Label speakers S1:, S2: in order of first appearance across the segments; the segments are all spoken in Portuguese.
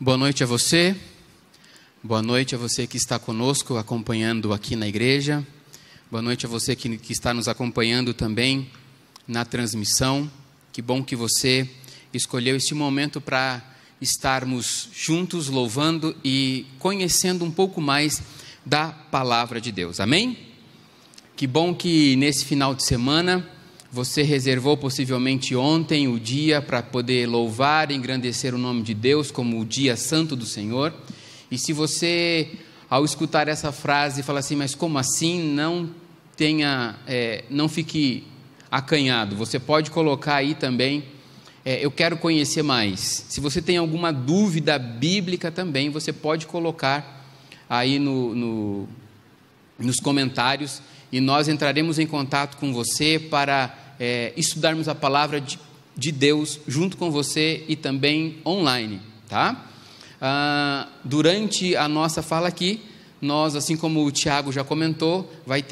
S1: Boa noite a você que está conosco, acompanhando aqui na igreja. Boa noite a você que está nos acompanhando também na transmissão. Que bom que você escolheu este momento para estarmos juntos, louvando e conhecendo um pouco mais da palavra de Deus. Amém? Que bom que nesse final de semana você reservou possivelmente ontem o dia para poder louvar e engrandecer o nome de Deus como o dia santo do Senhor. E se você, ao escutar essa frase, fala assim, mas como assim? Não fique acanhado. Você pode colocar aí também, eu quero conhecer mais. Se você tem alguma dúvida bíblica também, você pode colocar aí nos comentários e nós entraremos em contato com você para estudarmos a palavra de Deus junto com você e também online, tá? Durante a nossa fala aqui, nós, assim como o Tiago já comentou, vai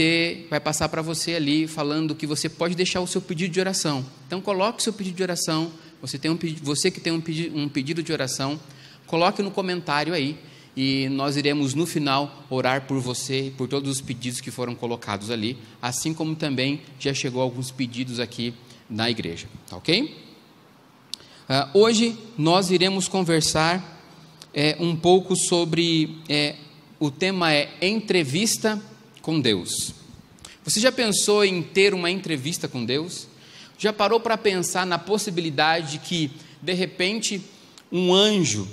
S1: passar para você ali, falando que você pode deixar o seu pedido de oração. Então, coloque o seu pedido de oração. Você que tem um pedido de oração, coloque no comentário aí, e nós iremos no final orar por você e por todos os pedidos que foram colocados ali, assim como também já chegou alguns pedidos aqui na igreja, tá ok? Hoje nós iremos conversar um pouco sobre, o tema é entrevista com Deus. Você já pensou em ter uma entrevista com Deus? Já parou para pensar na possibilidade de que, de repente, um anjo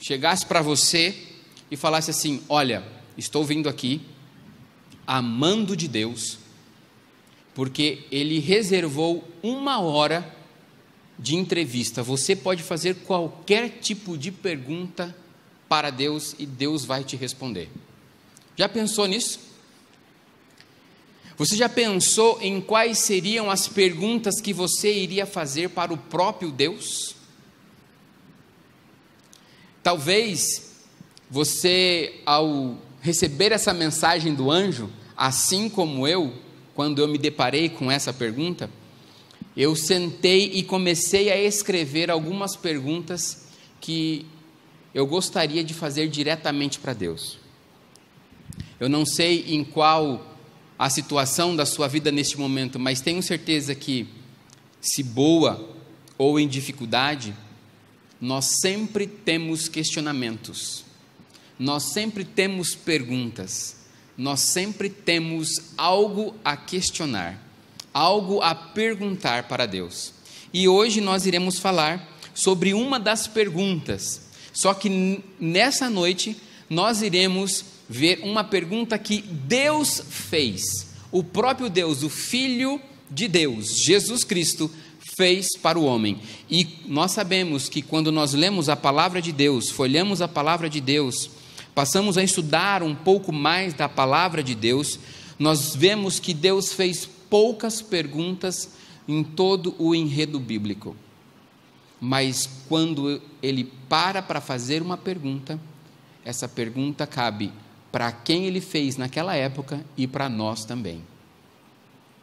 S1: chegasse para você e falasse assim, olha, estou vindo aqui, amando de Deus, porque Ele reservou 1 hora de entrevista. Você pode fazer qualquer tipo de pergunta para Deus e Deus vai te responder. Já pensou nisso? Você já pensou em quais seriam as perguntas que você iria fazer para o próprio Deus? Talvez você, ao receber essa mensagem do anjo, assim como eu, quando eu me deparei com essa pergunta, eu sentei e comecei a escrever algumas perguntas que eu gostaria de fazer diretamente para Deus. Eu não sei em qual a situação da sua vida neste momento, mas tenho certeza que, se boa ou em dificuldade, nós sempre temos questionamentos, nós sempre temos perguntas, nós sempre temos algo a questionar, algo a perguntar para Deus. E hoje nós iremos falar sobre uma das perguntas, só que nessa noite nós iremos ver uma pergunta que Deus fez, o próprio Deus, o Filho de Deus, Jesus Cristo, fez para o homem. E nós sabemos que quando nós lemos a palavra de Deus, folhamos a palavra de Deus, passamos a estudar um pouco mais da palavra de Deus, nós vemos que Deus fez poucas perguntas em todo o enredo bíblico. Mas quando Ele para fazer uma pergunta, essa pergunta cabe para quem Ele fez naquela época e para nós também.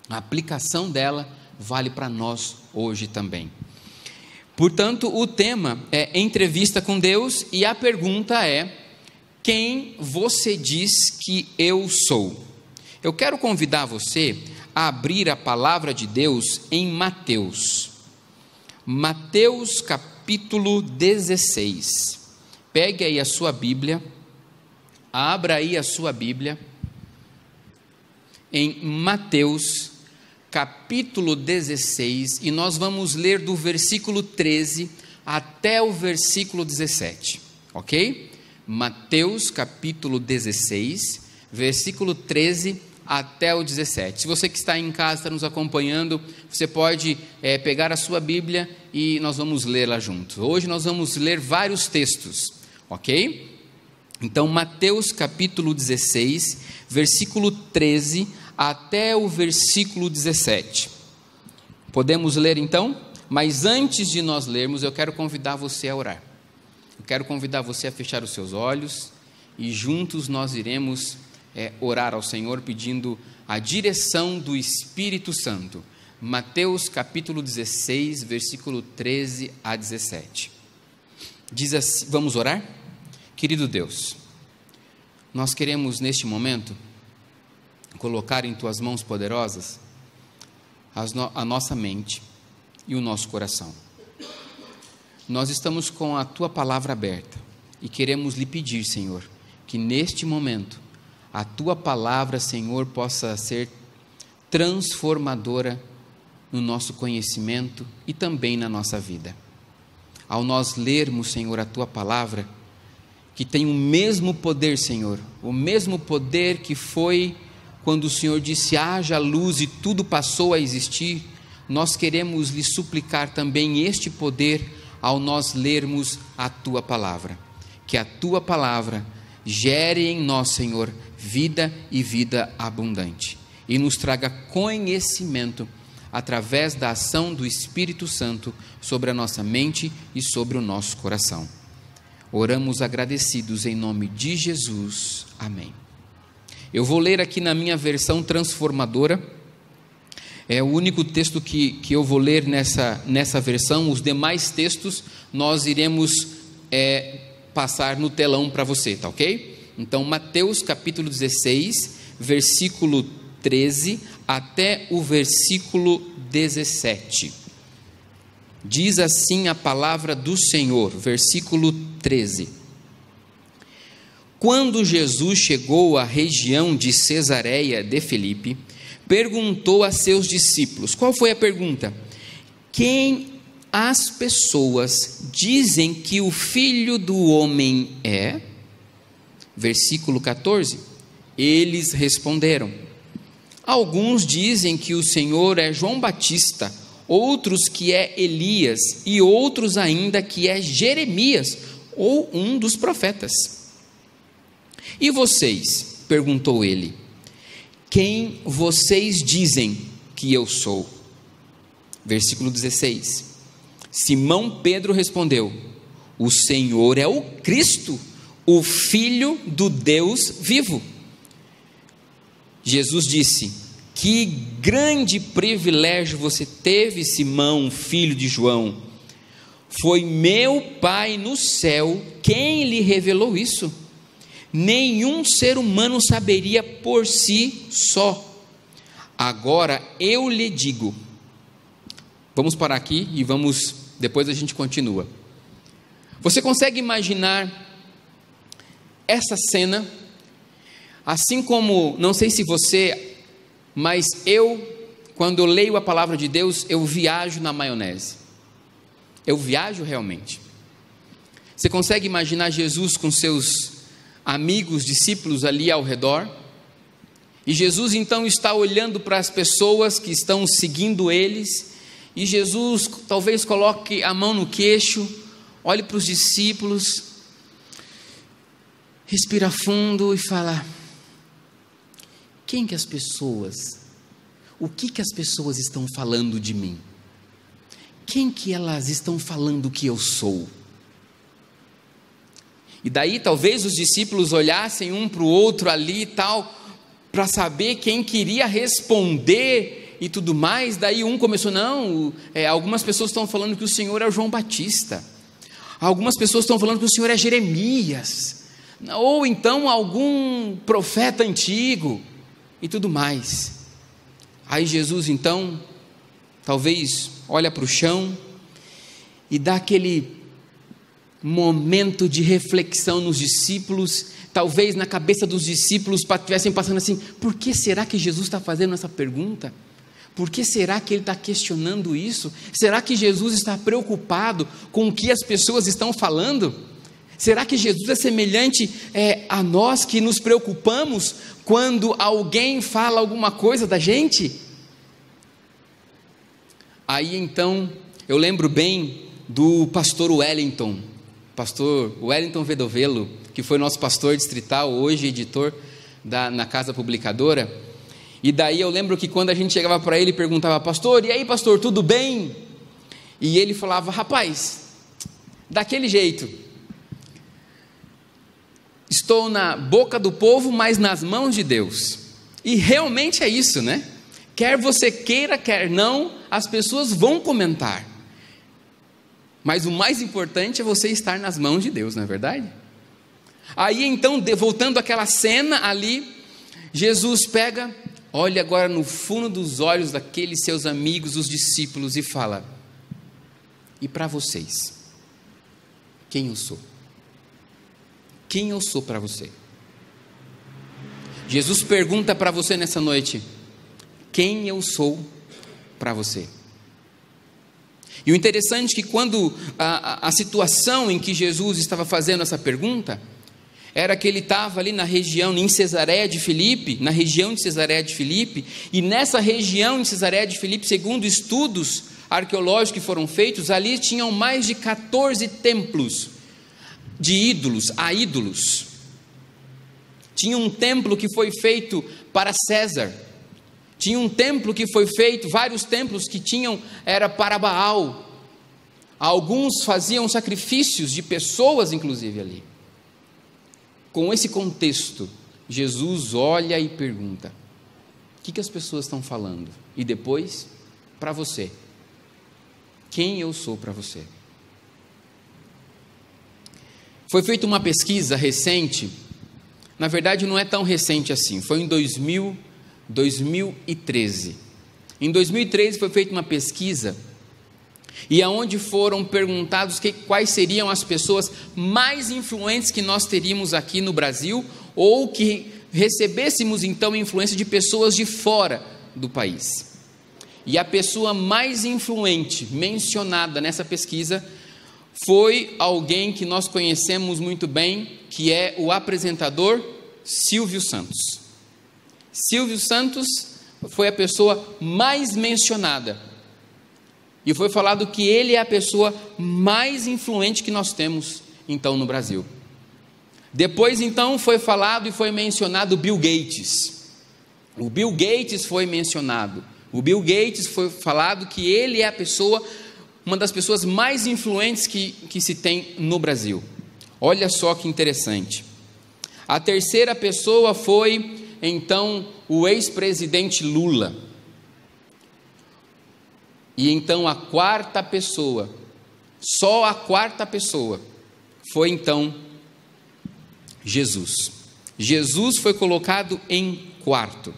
S1: A aplicação dela vale para nós hoje também. Portanto, o tema é entrevista com Deus e a pergunta é: quem você diz que eu sou? Eu quero convidar você a abrir a palavra de Deus em Mateus. Mateus capítulo 16. Pegue aí a sua Bíblia, abra aí a sua Bíblia em Mateus capítulo 16, e nós vamos ler do versículo 13 até o versículo 17, ok? Mateus capítulo 16, versículo 13 até o 17. Se você que está em casa, está nos acompanhando, você pode pegar a sua Bíblia e nós vamos lê-la juntos. Hoje nós vamos ler vários textos, ok? Então, Mateus capítulo 16, versículo 13 até o versículo 17. Podemos ler então? Mas antes de nós lermos, eu quero convidar você a orar. Eu quero convidar você a fechar os seus olhos e juntos nós iremos orar ao Senhor pedindo a direção do Espírito Santo. Mateus capítulo 16, versículo 13 a 17. Diz assim, vamos orar? Querido Deus, nós queremos neste momento colocar em Tuas mãos poderosas a nossa mente e o nosso coração. Nós estamos com a Tua palavra aberta e queremos lhe pedir, Senhor, que neste momento a Tua palavra, Senhor, possa ser transformadora no nosso conhecimento e também na nossa vida. Ao nós lermos, Senhor, a Tua palavra, que tem o mesmo poder, Senhor, o mesmo poder que foi quando o Senhor disse, haja luz e tudo passou a existir, nós queremos lhe suplicar também este poder ao nós lermos a Tua palavra. Que a Tua palavra gere em nós, Senhor, vida e vida abundante. E nos traga conhecimento através da ação do Espírito Santo sobre a nossa mente e sobre o nosso coração. Oramos agradecidos em nome de Jesus. Amém. Eu vou ler aqui na minha versão transformadora, é o único texto que eu vou ler nessa versão. Os demais textos nós iremos passar no telão para você, tá ok? Então, Mateus capítulo 16, versículo 13 até o versículo 17. Diz assim a palavra do Senhor, versículo 13. Quando Jesus chegou à região de Cesareia de Filipe, perguntou a seus discípulos, qual foi a pergunta? Quem as pessoas dizem que o Filho do Homem é? Versículo 14, eles responderam, alguns dizem que o Senhor é João Batista, outros que é Elias, e outros ainda que é Jeremias, ou um dos profetas. E vocês? Perguntou ele, quem vocês dizem que eu sou? Versículo 16, Simão Pedro respondeu, o Senhor é o Cristo, o Filho do Deus vivo. Jesus disse, que grande privilégio você teve, Simão, filho de João, foi meu Pai no céu quem lhe revelou isso, nenhum ser humano saberia por si só, agora eu lhe digo, vamos parar aqui e depois a gente continua. Você consegue imaginar essa cena, assim como, não sei se você, mas quando eu leio a palavra de Deus, eu viajo na maionese, eu viajo realmente. Você consegue imaginar Jesus com seus amigos, discípulos ali ao redor, e Jesus então está olhando para as pessoas que estão seguindo eles, e Jesus talvez coloque a mão no queixo, olhe para os discípulos, respira fundo e fala, o que as pessoas estão falando de mim? Quem que elas estão falando que eu sou? E daí talvez os discípulos olhassem um para o outro ali e tal, para saber quem queria responder e tudo mais. Daí um começou, algumas pessoas estão falando que o Senhor é o João Batista, algumas pessoas estão falando que o Senhor é Jeremias, ou então algum profeta antigo e tudo mais. Aí Jesus então, talvez olha para o chão e dá aquele momento de reflexão nos discípulos, talvez na cabeça dos discípulos estivessem passando assim, por que será que Jesus está fazendo essa pergunta? Por que será que ele está questionando isso? Será que Jesus está preocupado com o que as pessoas estão falando? Será que Jesus é semelhante a nós que nos preocupamos quando alguém fala alguma coisa da gente? Aí então, eu lembro bem do pastor Wellington Vedovelo, que foi nosso pastor distrital, hoje editor na Casa Publicadora. E daí eu lembro que quando a gente chegava para ele e perguntava, pastor, e aí pastor, tudo bem? E ele falava, rapaz, daquele jeito, estou na boca do povo, mas nas mãos de Deus. E realmente é isso, né? Quer você queira, quer não, as pessoas vão comentar. Mas o mais importante é você estar nas mãos de Deus, não é verdade? Aí então, voltando àquela cena ali, Jesus pega, olha agora no fundo dos olhos daqueles seus amigos, os discípulos, e fala: e para vocês, quem eu sou? Quem eu sou para você? Jesus pergunta para você nessa noite: quem eu sou para você? E o interessante é que quando a situação em que Jesus estava fazendo essa pergunta, era que ele estava ali na região, em Cesareia de Filipe, na região de Cesareia de Filipe, e nessa região de Cesareia de Filipe, segundo estudos arqueológicos que foram feitos, ali tinham mais de 14 templos de ídolos, a ídolos. Tinha um templo que foi feito para César, tinha um templo que foi feito, vários templos que tinham, era para Baal. Alguns faziam sacrifícios de pessoas, inclusive ali. Com esse contexto, Jesus olha e pergunta: o que as pessoas estão falando? E depois, para você, quem eu sou para você? Foi feita uma pesquisa recente, na verdade não é tão recente assim, foi em 2013. Em 2013 foi feita uma pesquisa, e aonde foram perguntados quais seriam as pessoas mais influentes que nós teríamos aqui no Brasil, ou que recebêssemos então influência de pessoas de fora do país. E a pessoa mais influente mencionada nessa pesquisa foi alguém que nós conhecemos muito bem, que é o apresentador Silvio Santos. Silvio Santos foi a pessoa mais mencionada, e foi falado que ele é a pessoa mais influente que nós temos então no Brasil. Depois então foi falado e foi mencionado Bill Gates. O Bill Gates foi mencionado. O Bill Gates foi falado que ele é a pessoa, uma das pessoas mais influentes que se tem no Brasil. Olha só que interessante. A terceira pessoa foi então o ex-presidente Lula. E então a quarta pessoa, só a quarta pessoa, foi então Jesus. Jesus foi colocado em quarto.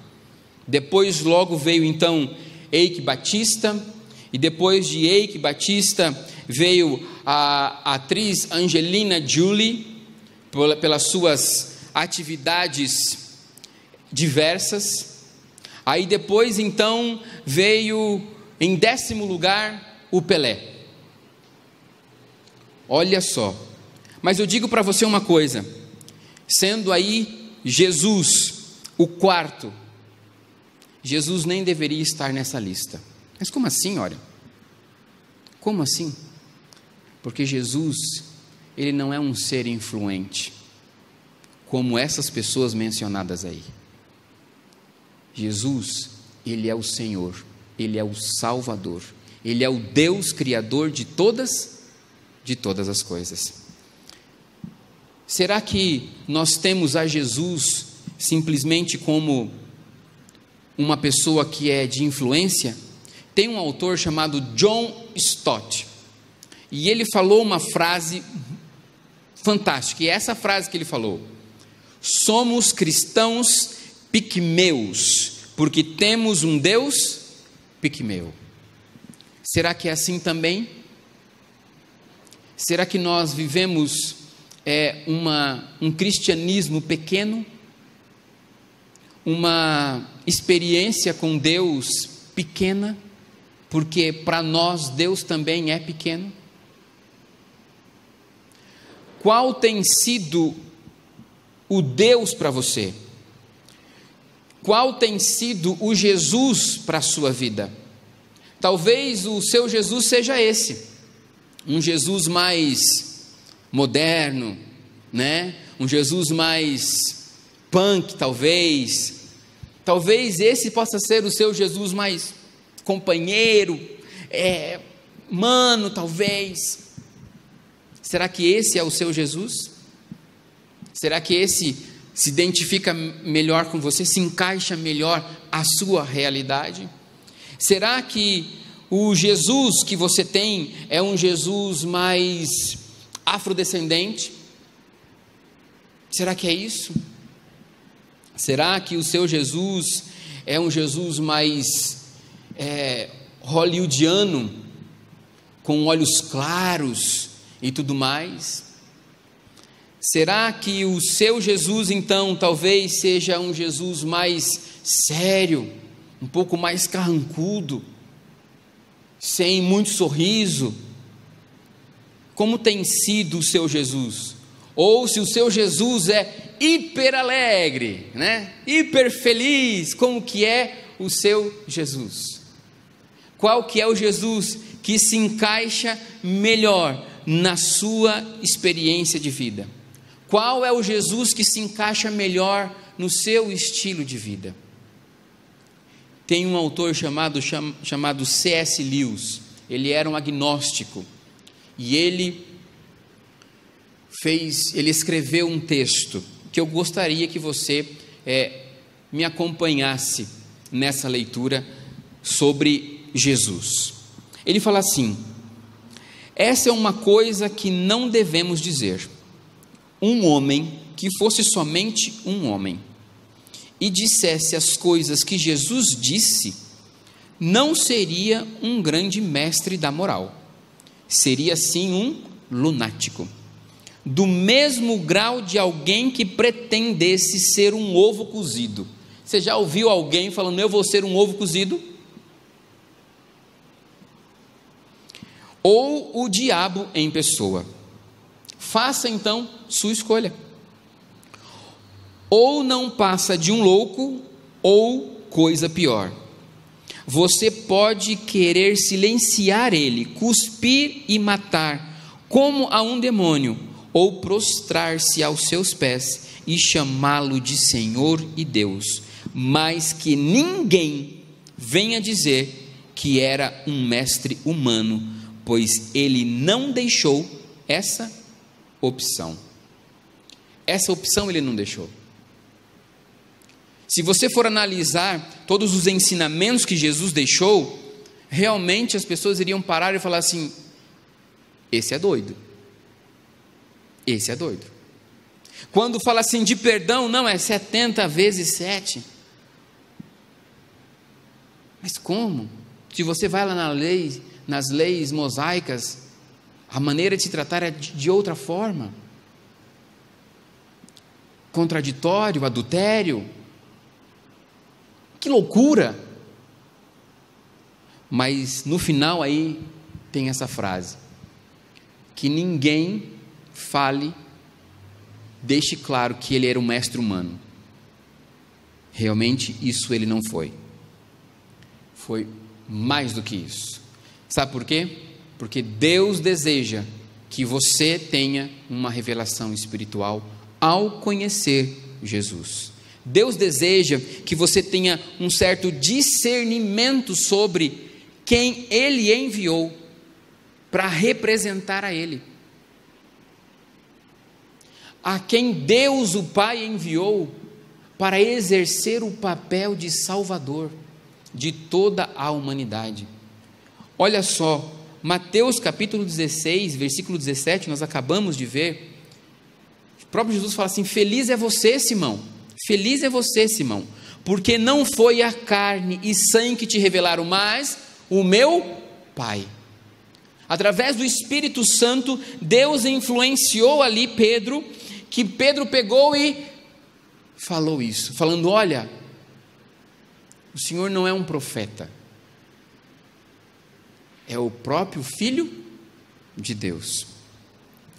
S1: Depois logo veio então Eike Batista, e depois de Eike Batista veio a atriz Angelina Jolie, pelas suas atividades diversas. Aí depois então veio em 10º lugar o Pelé. Olha só, mas eu digo para você uma coisa, sendo aí Jesus o quarto, Jesus nem deveria estar nessa lista. Mas como assim, olha? Como assim? Porque Jesus, ele não é um ser influente, como essas pessoas mencionadas aí. Jesus, ele é o Senhor, ele é o Salvador, ele é o Deus Criador de todas as coisas. Será que nós temos a Jesus simplesmente como uma pessoa que é de influência? Tem um autor chamado John Stott, e ele falou uma frase fantástica, e essa frase que ele falou: somos cristãos pigmeus, porque temos um Deus pigmeu. Será que é assim também? Será que nós vivemos um cristianismo pequeno? Uma experiência com Deus pequena? Porque para nós Deus também é pequeno? Qual tem sido o Deus para você? Qual tem sido o Jesus para a sua vida? Talvez o seu Jesus seja esse, um Jesus mais moderno, né? Um Jesus mais punk, talvez esse possa ser o seu Jesus mais companheiro, mano, talvez. Será que esse é o seu Jesus? Será que esse se identifica melhor com você, se encaixa melhor à sua realidade? Será que o Jesus que você tem é um Jesus mais afrodescendente? Será que é isso? Será que o seu Jesus é um Jesus mais hollywoodiano, com olhos claros e tudo mais? Será que o seu Jesus, então, talvez seja um Jesus mais sério, um pouco mais carrancudo, sem muito sorriso? Como tem sido o seu Jesus? Ou se o seu Jesus é hiper alegre, né? Hiper feliz, como que é o seu Jesus? Qual que é o Jesus que se encaixa melhor na sua experiência de vida? Qual é o Jesus que se encaixa melhor no seu estilo de vida? Tem um autor chamado C.S. Lewis. Ele era um agnóstico e ele escreveu um texto que eu gostaria que você me acompanhasse nessa leitura sobre Jesus. Ele fala assim: essa é uma coisa que não devemos dizer. Um homem que fosse somente um homem e dissesse as coisas que Jesus disse, não seria um grande mestre da moral, seria sim um lunático, do mesmo grau de alguém que pretendesse ser um ovo cozido. Você já ouviu alguém falando, eu vou ser um ovo cozido? Ou o diabo em pessoa. Faça então sua escolha. Ou não passa de um louco, ou coisa pior. Você pode querer silenciar ele, cuspir e matar, como a um demônio, ou prostrar-se aos seus pés e chamá-lo de Senhor e Deus, mas que ninguém venha dizer que era um mestre humano, pois ele não deixou essa opção. Essa opção ele não deixou. Se você for analisar todos os ensinamentos que Jesus deixou, realmente as pessoas iriam parar e falar assim: esse é doido. Esse é doido. Quando fala assim de perdão, não, é 70 vezes 7. Mas como? Se você vai lá nas leis mosaicas, a maneira de se tratar é de outra forma. Contraditório, adultério. Que loucura! Mas no final aí tem essa frase: que ninguém fale, deixe claro que ele era um mestre humano. Realmente isso ele não foi. Foi mais do que isso. Sabe por quê? Porque Deus deseja que você tenha uma revelação espiritual ao conhecer Jesus. Deus deseja que você tenha um certo discernimento sobre quem Ele enviou para representar a Ele. A quem Deus o Pai enviou para exercer o papel de Salvador de toda a humanidade. Olha só, Mateus capítulo 16, versículo 17, nós acabamos de ver. O próprio Jesus fala assim: feliz é você, Simão, feliz é você, Simão, porque não foi a carne e sangue que te revelaram, mas o meu Pai. Através do Espírito Santo, Deus influenciou ali Pedro, que Pedro pegou e falou isso, falando: olha, o Senhor não é um profeta, é o próprio Filho de Deus.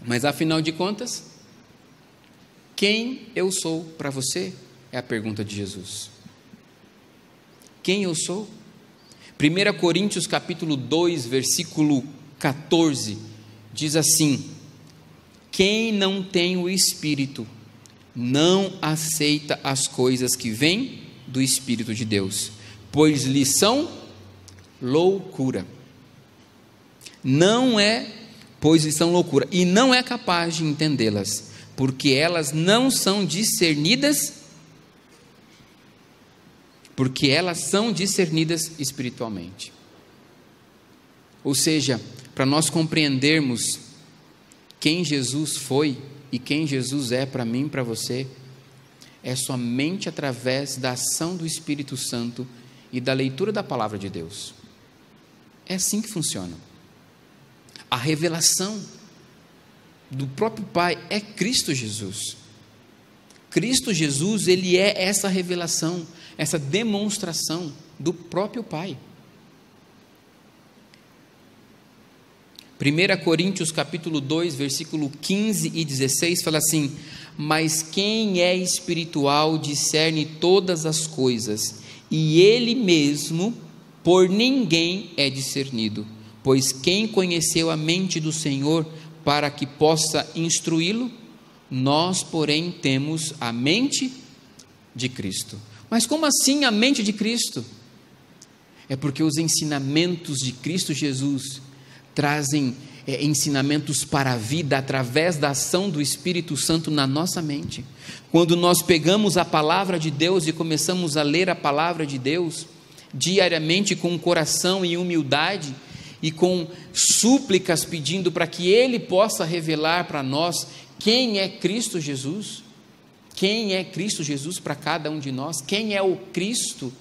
S1: Mas afinal de contas, quem eu sou para você? É a pergunta de Jesus. Quem eu sou? 1 Coríntios capítulo 2, versículo 14, diz assim: quem não tem o Espírito, não aceita as coisas que vêm do Espírito de Deus, pois lhe são loucura. Pois lhe são loucura, e não é capaz de entendê-las, porque elas não são discernidas, porque elas são discernidas espiritualmente. Ou seja, para nós compreendermos quem Jesus foi e quem Jesus é para mim e para você, é somente através da ação do Espírito Santo e da leitura da palavra de Deus. É assim que funciona. A revelação do próprio Pai é Cristo Jesus. Cristo Jesus, ele é essa revelação, essa demonstração do próprio Pai. 1 Coríntios capítulo 2, versículo 15 e 16 fala assim: mas quem é espiritual discerne todas as coisas, e ele mesmo por ninguém é discernido, pois quem conheceu a mente do Senhor para que possa instruí-lo? Nós, porém, temos a mente de Cristo. Mas como assim a mente de Cristo? É porque os ensinamentos de Cristo Jesus trazem ensinamentos para a vida através da ação do Espírito Santo na nossa mente. Quando nós pegamos a palavra de Deus e começamos a ler a palavra de Deus diariamente com o coração em humildade e com súplicas pedindo para que Ele possa revelar para nós quem é Cristo Jesus, quem é Cristo Jesus para cada um de nós, quem é o Cristo,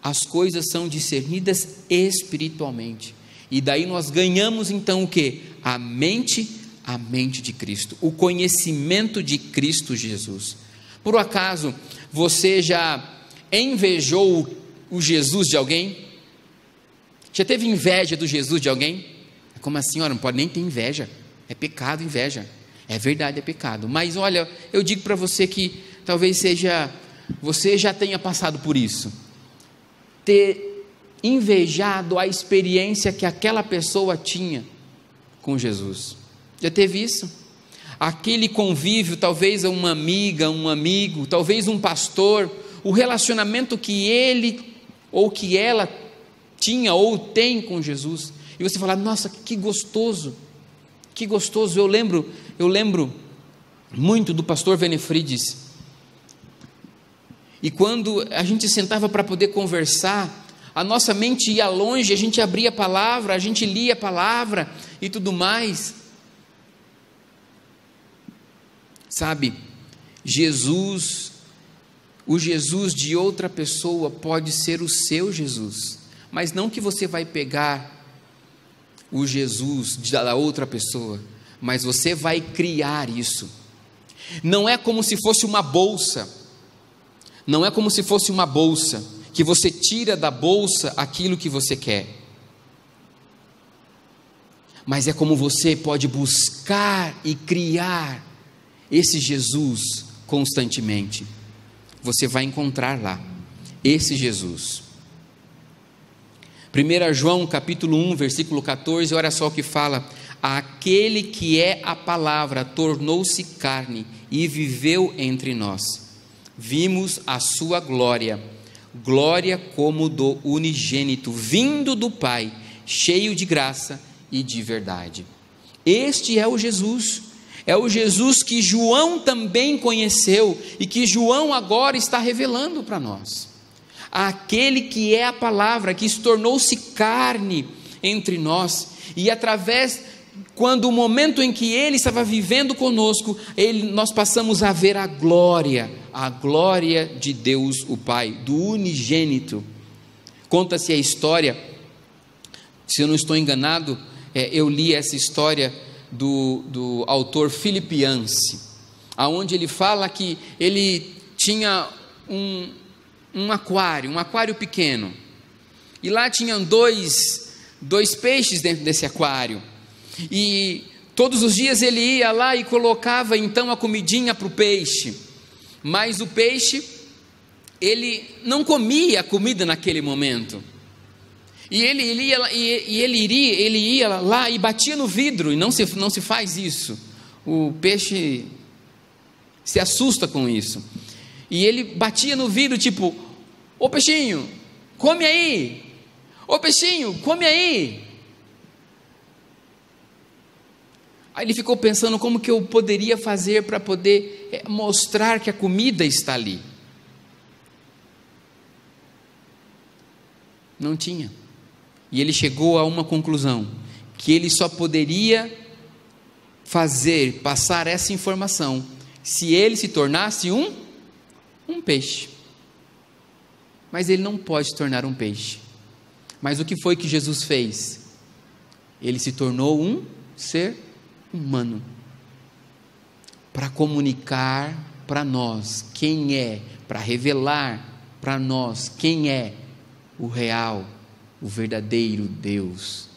S1: as coisas são discernidas espiritualmente. E daí nós ganhamos então o quê? A mente de Cristo, o conhecimento de Cristo Jesus. Por acaso você já invejou o Jesus de alguém? Já teve inveja do Jesus de alguém? Como assim? Olha, não pode nem ter inveja, é pecado inveja. É verdade, é pecado. Mas olha, eu digo para você que talvez você já tenha passado por isso. Ter invejado a experiência que aquela pessoa tinha com Jesus. Já teve isso? Aquele convívio, talvez uma amiga, um amigo, talvez um pastor, o relacionamento que ele ou que ela tinha ou tem com Jesus, e você fala: nossa, que gostoso, que gostoso. Eu lembro muito do pastor Venefrides, e quando a gente sentava para poder conversar, a nossa mente ia longe, a gente abria a palavra, a gente lia a palavra e tudo mais. Sabe, o Jesus de outra pessoa pode ser o seu Jesus, mas não que você vai pegar o Jesus da outra pessoa, mas você vai criar isso. Não é como se fosse uma bolsa, não é como se fosse uma bolsa, que você tira da bolsa aquilo que você quer, mas é como você pode buscar e criar esse Jesus constantemente. Você vai encontrar lá esse Jesus. 1 João capítulo 1, versículo 14, olha só o que fala: aquele que é a palavra tornou-se carne e viveu entre nós, vimos a sua glória como do unigênito, vindo do Pai, cheio de graça e de verdade. Este é o Jesus que João também conheceu e que João agora está revelando para nós. Aquele que é a palavra, que se tornou-se carne entre nós, e quando o momento em que Ele estava vivendo conosco, nós passamos a ver a glória de Deus o Pai, do unigênito. Conta-se a história, se eu não estou enganado, eu li essa história do autor Philip Yancey, aonde ele fala que ele tinha um aquário pequeno, e lá tinham dois peixes dentro desse aquário, e todos os dias ele ia lá e colocava então a comidinha para o peixe, mas o peixe, ele não comia a comida naquele momento, e ele ia lá e batia no vidro, e não se faz isso, o peixe se assusta com isso, e ele batia no vidro tipo: ô peixinho, come aí, ô peixinho, come aí. Aí ele ficou pensando como que eu poderia fazer para poder mostrar que a comida está ali. Não tinha. e ele chegou a uma conclusão, que ele só poderia passar essa informação, se ele se tornasse um peixe. Mas ele não pode se tornar um peixe. Mas o que foi que Jesus fez? Ele se tornou um ser humano, para comunicar para nós quem é, para revelar para nós quem é o real, o verdadeiro Deus,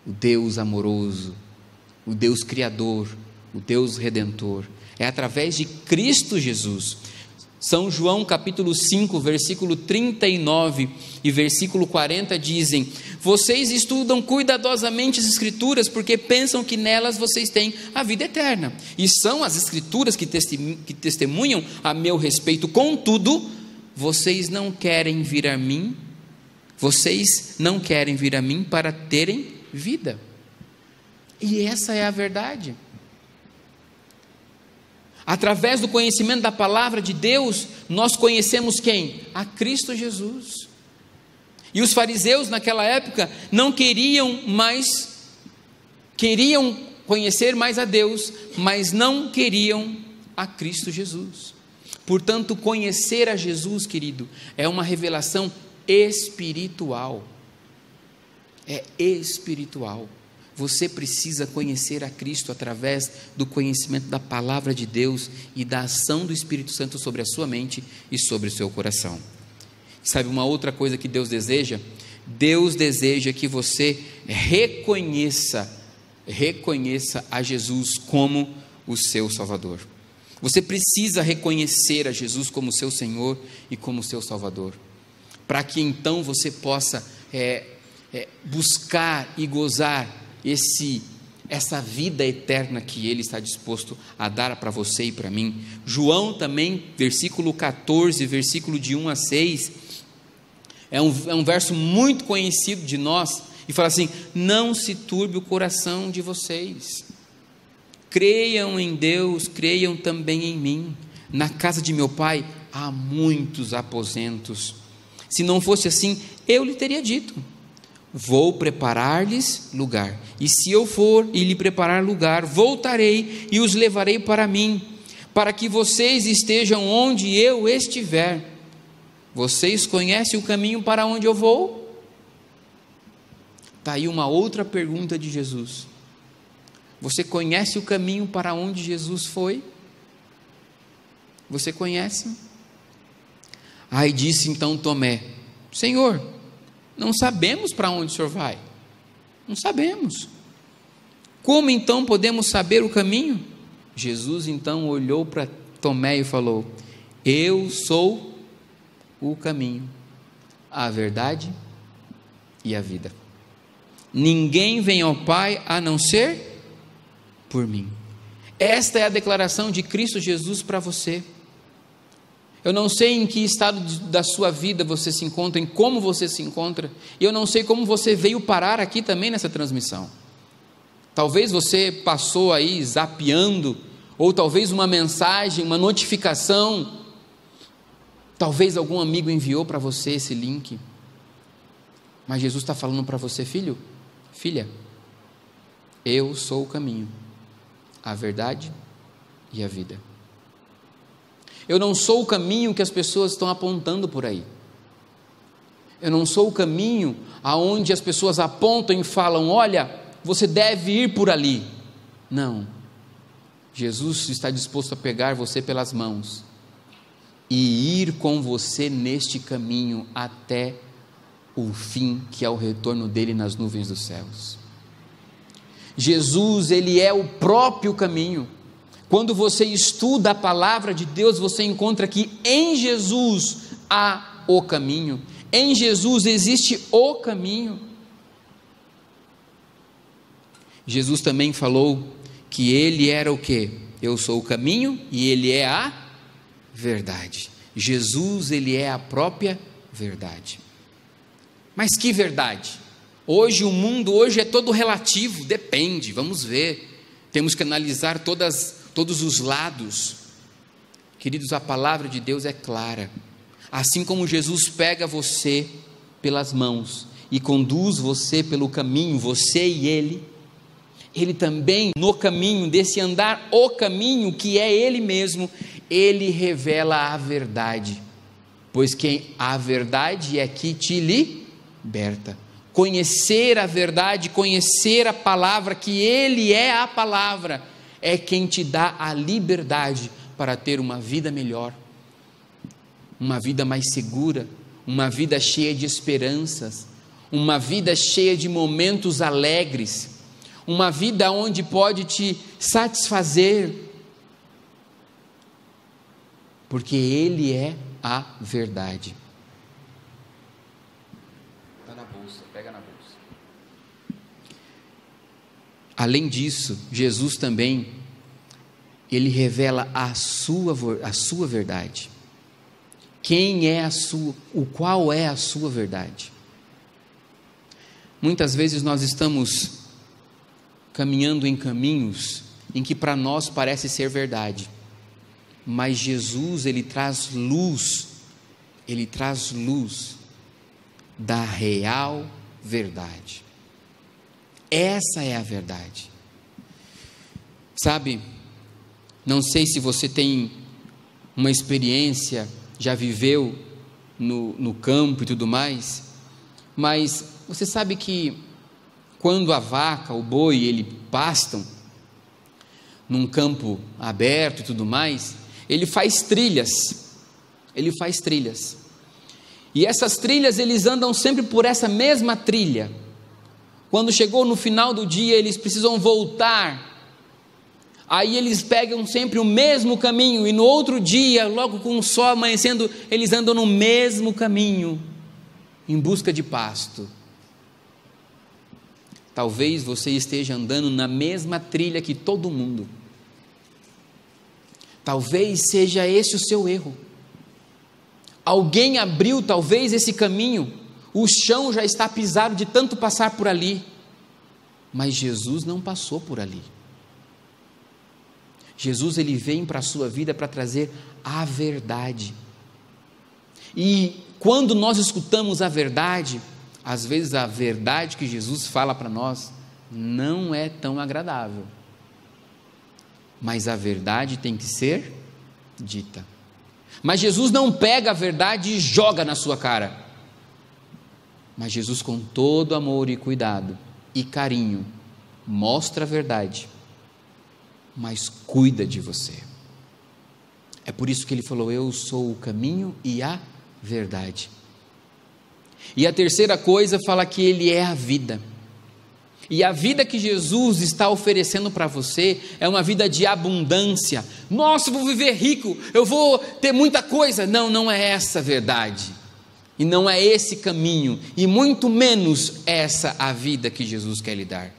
S1: o Deus amoroso, o Deus criador, o Deus redentor. É através de Cristo Jesus. São João capítulo 5, versículo 39 e versículo 40 dizem: vocês estudam cuidadosamente as Escrituras, porque pensam que nelas vocês têm a vida eterna, e são as Escrituras que testemunham a meu respeito. Contudo, vocês não querem vir a mim para terem vida. E essa é a verdade. Através do conhecimento da palavra de Deus, nós conhecemos quem? A Cristo Jesus. E os fariseus naquela época não queriam conhecer mais a Deus, mas não queriam a Cristo Jesus. Portanto, conhecer a Jesus, querido, é uma revelação espiritual. É espiritual. Você precisa conhecer a Cristo através do conhecimento da palavra de Deus e da ação do Espírito Santo sobre a sua mente e sobre o seu coração. Sabe uma outra coisa que Deus deseja? Deus deseja que você reconheça a Jesus como o seu Salvador. Você precisa reconhecer a Jesus como seu Senhor e como seu Salvador, para que então você possa buscar e gozar essa vida eterna que Ele está disposto a dar para você e para mim. João também, versículo 14, versículo de 1 a 6, é um verso muito conhecido de nós, e fala assim: não se turbe o coração de vocês, creiam em Deus, creiam também em mim. Na casa de meu pai há muitos aposentos, se não fosse assim, eu lhe teria dito: vou preparar-lhes lugar, e se eu for e lhe preparar lugar, voltarei e os levarei para mim, para que vocês estejam onde eu estiver. Vocês conhecem o caminho para onde eu vou? Está aí uma outra pergunta de Jesus. Você conhece o caminho para onde Jesus foi? Você conhece? Aí disse então Tomé: Senhor, não sabemos para onde o Senhor vai. Não sabemos. Como então podemos saber o caminho? Jesus então olhou para Tomé e falou: eu sou o caminho, a verdade e a vida. Ninguém vem ao Pai a não ser por mim. Esta é a declaração de Cristo Jesus para você. Eu não sei em que estado da sua vida você se encontra, em como você se encontra, e eu não sei como você veio parar aqui também nessa transmissão. Talvez você passou aí zapeando, ou talvez uma mensagem, uma notificação, talvez algum amigo enviou para você esse link, mas Jesus está falando para você: filho, filha, eu sou o caminho, a verdade e a vida. Eu não sou o caminho que as pessoas estão apontando por aí. Eu não sou o caminho aonde as pessoas apontam e falam: olha, você deve ir por ali. Não. Jesus está disposto a pegar você pelas mãos e ir com você neste caminho até o fim, que é o retorno dele nas nuvens dos céus. Jesus, ele é o próprio caminho. Quando você estuda a palavra de Deus, você encontra que em Jesus há o caminho. Em Jesus existe o caminho. Jesus também falou que Ele era o quê? Eu sou o caminho e Ele é a verdade. Jesus, Ele é a própria verdade. Mas que verdade? Hoje o mundo é todo relativo, depende, vamos ver. Temos que analisar todos os lados. Queridos, a palavra de Deus é clara. Assim como Jesus pega você pelas mãos e conduz você pelo caminho, você e Ele também, no caminho, desse andar o caminho, que é Ele mesmo, Ele revela a verdade, pois quem a verdade é que te liberta. Conhecer a verdade, conhecer a palavra, que Ele é a palavra, é quem te dá a liberdade para ter uma vida melhor, uma vida mais segura, uma vida cheia de esperanças, uma vida cheia de momentos alegres, uma vida onde pode te satisfazer, porque Ele é a verdade. Está na bolsa, pega na bolsa. Além disso, Jesus também, Ele revela a sua verdade. Qual é a sua verdade? Muitas vezes nós estamos caminhando em caminhos em que para nós parece ser verdade, mas Jesus, Ele traz luz da real verdade. Essa é a verdade. Sabe, não sei se você tem uma experiência, já viveu no campo e tudo mais, mas você sabe que quando a vaca, o boi, ele pastam num campo aberto e tudo mais, ele faz trilhas, e essas trilhas, eles andam sempre por essa mesma trilha. Quando chegou no final do dia, eles precisam voltar, aí eles pegam sempre o mesmo caminho, e no outro dia, logo com o sol amanhecendo, eles andam no mesmo caminho, em busca de pasto. Talvez você esteja andando na mesma trilha que todo mundo. Talvez seja esse o seu erro. Alguém abriu talvez esse caminho, o chão já está pisado de tanto passar por ali, mas Jesus não passou por ali. Jesus, Ele vem para a sua vida para trazer a verdade. E quando nós escutamos a verdade, às vezes a verdade que Jesus fala para nós não é tão agradável, mas a verdade tem que ser dita. Mas Jesus não pega a verdade e joga na sua cara, mas Jesus, com todo amor e cuidado e carinho, mostra a verdade, mas cuida de você. É por isso que Ele falou: eu sou o caminho e a verdade. E a terceira coisa fala que Ele é a vida, e a vida que Jesus está oferecendo para você é uma vida de abundância. Nossa, eu vou viver rico, eu vou ter muita coisa. Não, não é essa a verdade, e não é esse caminho, e muito menos essa a vida que Jesus quer lhe dar.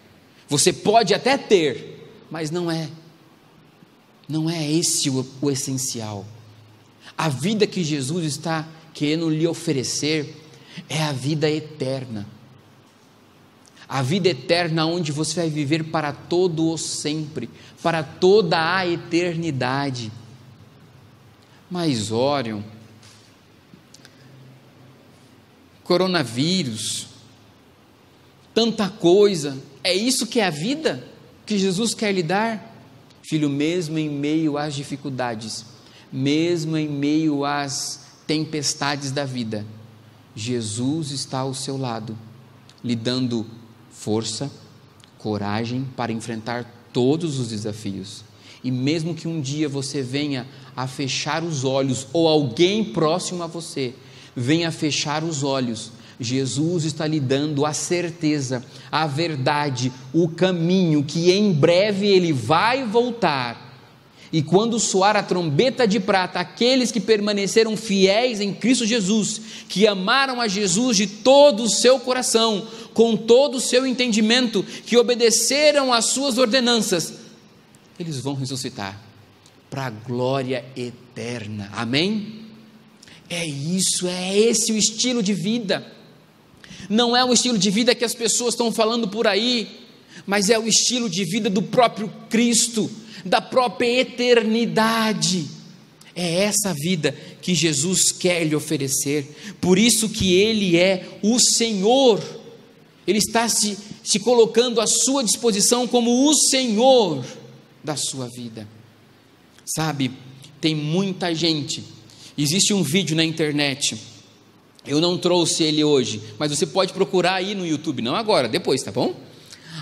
S1: Você pode até ter, mas não é esse o essencial. A vida que Jesus está querendo lhe oferecer é a vida eterna, a vida eterna onde você vai viver para todo o sempre, para toda a eternidade. Mas Orion, coronavírus, tanta coisa, é isso que é a vida que Jesus quer lhe dar? Filho, mesmo em meio às dificuldades, mesmo em meio às tempestades da vida, Jesus está ao seu lado, lhe dando força, coragem para enfrentar todos os desafios. E mesmo que um dia você venha a fechar os olhos, ou alguém próximo a você venha a fechar os olhos, Jesus está lhe dando a certeza, a verdade, o caminho, que em breve Ele vai voltar. E quando soar a trombeta de prata, aqueles que permaneceram fiéis em Cristo Jesus, que amaram a Jesus de todo o seu coração, com todo o seu entendimento, que obedeceram às suas ordenanças, eles vão ressuscitar para a glória eterna. Amém? É isso, é esse o estilo de vida. Não é o estilo de vida que as pessoas estão falando por aí, mas é o estilo de vida do próprio Cristo, da própria eternidade. É essa vida que Jesus quer lhe oferecer. Por isso que Ele é o Senhor Ele está se colocando à sua disposição como o Senhor da sua vida. Sabe, tem muita gente. Existe um vídeo na internet, eu não trouxe ele hoje, mas você pode procurar aí no YouTube, não agora, depois, tá bom?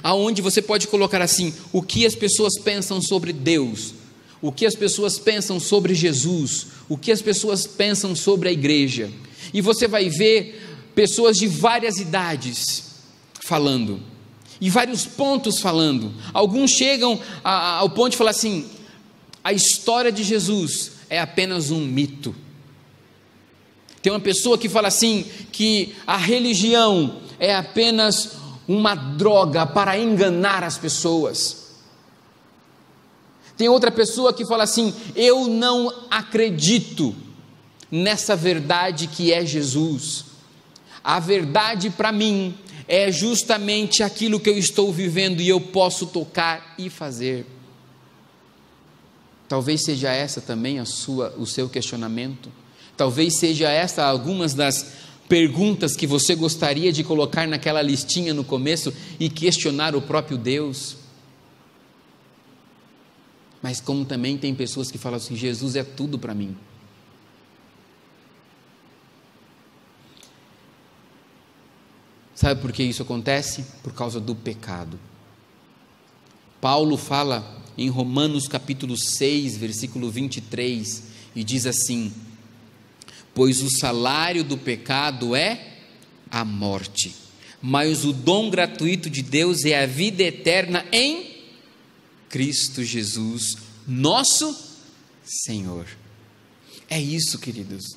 S1: Aonde você pode colocar assim, o que as pessoas pensam sobre Deus, o que as pessoas pensam sobre Jesus, o que as pessoas pensam sobre a igreja, e você vai ver pessoas de várias idades falando, e vários pontos falando. Alguns chegam ao ponto de falar assim: a história de Jesus é apenas um mito. Tem uma pessoa que fala assim, que a religião é apenas uma droga para enganar as pessoas. Tem outra pessoa que fala assim: eu não acredito nessa verdade que é Jesus. A verdade para mim é justamente aquilo que eu estou vivendo e eu posso tocar e fazer. Talvez seja essa também o seu questionamento. Talvez seja essa algumas das perguntas que você gostaria de colocar naquela listinha no começo e questionar o próprio Deus. Mas como também tem pessoas que falam assim: Jesus é tudo para mim. Sabe por que isso acontece? Por causa do pecado. Paulo fala em Romanos capítulo 6, versículo 23, e diz assim: pois o salário do pecado é a morte, mas o dom gratuito de Deus é a vida eterna em Cristo Jesus, nosso Senhor. É isso, queridos.